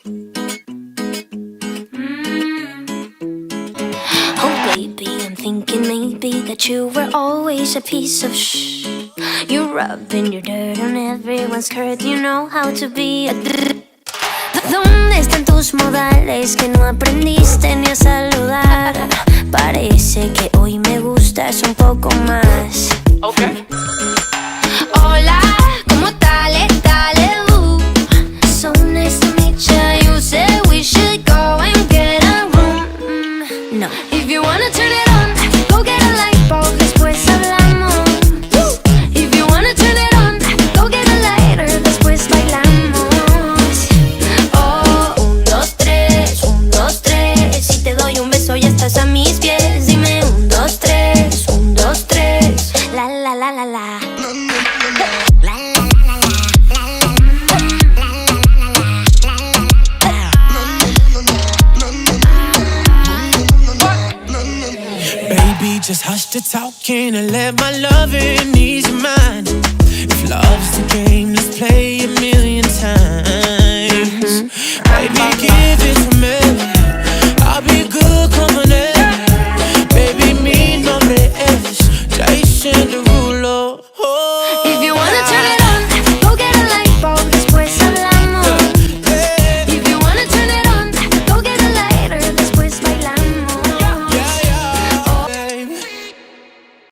Oh baby, I'm thinking maybe that you were always a piece of shh. You're rubbing your dirt on everyone's skirt. You know how to be a ¿Dónde están tus modales que no aprendiste ni a saludar? Parece que hoy me gustas un poco más. Okay. Hola, ¿cómo tal? So nice to meet ya. You said we should go and get a room. No. If you wanna turn it on, go get a light bulb, después hablamos. If you wanna turn it on, go get a lighter, después bailamos. Oh, 1, 2, 3, 1, 2, 3. Si te doy un beso ya estás a mis pies. Dime 1, 2, 3, 1, 2, 3. La la la la la. Baby, just hush the talking and let my loving ease your mind. If love's the game, let's play a million times. Baby, give it to me.